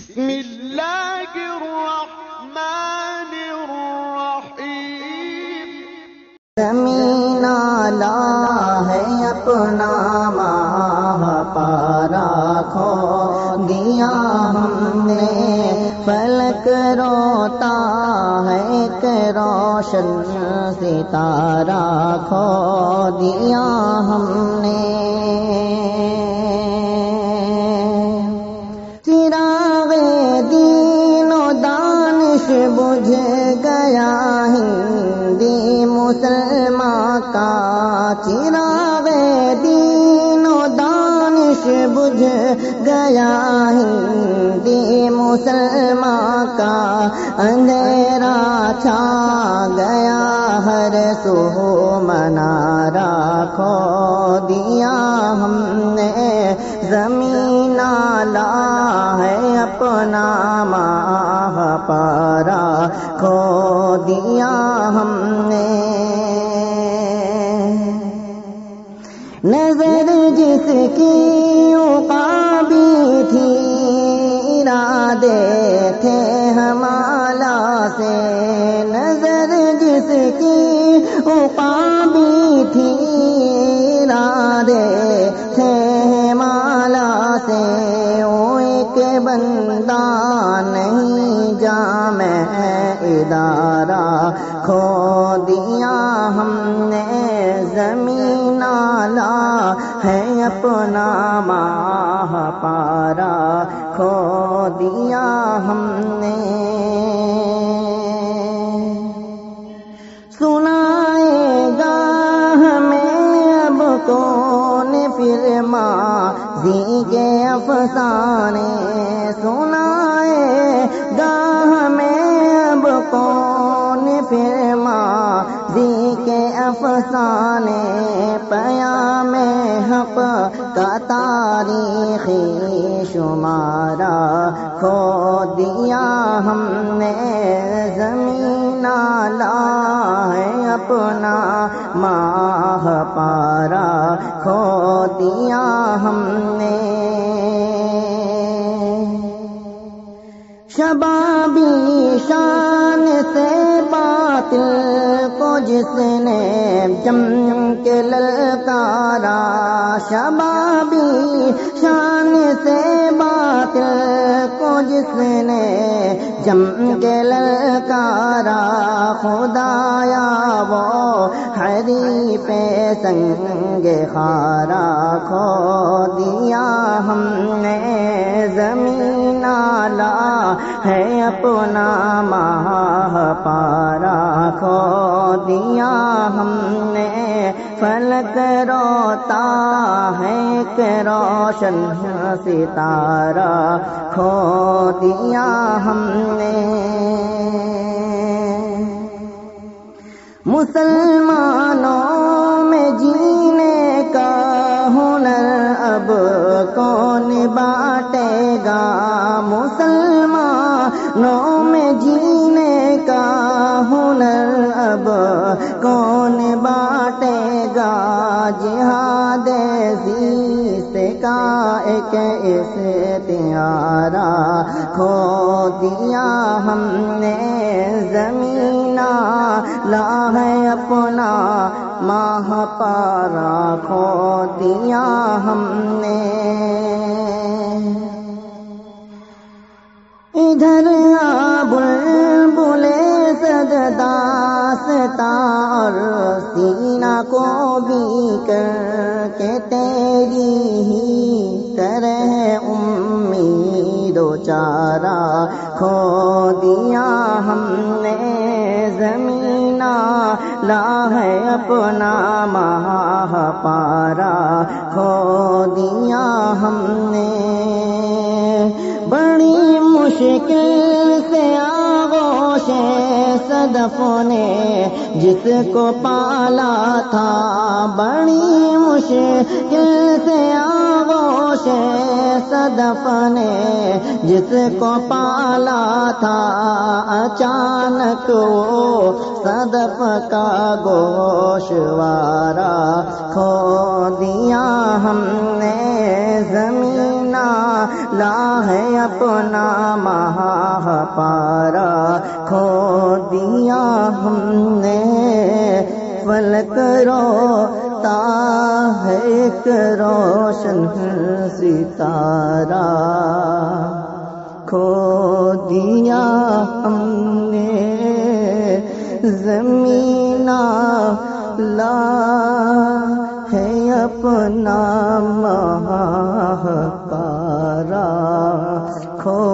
بسم اللہ الرحمن الرحیم۔ زمین آلہ ہے اپنا ماہ پارا کھو دیا ہم نے، فلک روتا ہے ایک روشن ستارہ کھو دیا ہم نے۔ چراغ دین و دانش بجھ گیا ہندی مسلمان کا، چراغ دین و دانش بجھ گیا ہندی مسلمان کا، اندھیرا چھا گیا ہر سو منارہ کھو دیا ہم نے۔ زمین آلہ ہے اپنا ماہ پارا کھو دیا ہم نے۔ نظر جس کی عقابی تھی، ارادے تھے ہمالا سے، نظر جس کی عقابی تھی، ارادے تھے ہمالا سے، وہ ایک بندہ نہیں جامع ادارہ کھو دیا ہم نے۔ زمین آلہ ہے اپنا ماہ پارا کھو دیا ہم نے۔ سنائے گا ہمیں اب کون پھر ماضی کے افسانے، سنائے گا ہمیں اب کون پھر ماضی کے افسانے، پیام حق کا تاریخی شمارہ کھو دیا ہم نے۔ زمین آلہ ہے اپنا ماہ پارا کھو دیا ہم نے۔ شبابی شان سے باطل کو جس نے جم کے للکارا، شبابی شان سے باطل کو جس نے جم کے للکارا، خدایا وہ حریف سنگ خارا کھو دیا ہم نے۔ زمین آلہ ہے اپنا ماہ پارا کھو دیا ہم نے، فلک روتا ہے ایک روشن ستارہ کھو دیا ہم نے۔ مسلمانوں میں جینے کا ہنر اب کون بانٹے گا، مسلمانوں میں جینے کا ہنر اب کون بانٹے گا، جہاد زیست کا ایک استعارہ کھو دیا ہم نے۔ زمین آلہ ہے اپنا ماہ پارا کھو دیا ہم نے۔ ادھر بلبلے صد داستاں اور سینہ کو بھی کر کے تیری ہی طرح امید و چارہ کھو دیا ہم نے۔ زمین آلہ ہے اپنا ماہ پارا کھو دیا ہم نے۔ بڑی مشکل سے آغوش صدف نے جس کو پالا تھا، بڑی مشکل سے آغوش صدف نے جس کو پالا تھا، اچانک وہ صدف کا گوشوارہ کھو دیا ہم نے۔ زمین لا ہے اپنا ماہ پارا، کھو دیا ہم نے فلک روتا ہے ایک روشن ستارہ، کھو دیا ہم نے زمین لا ہے اپنا ماہ پارا، کھو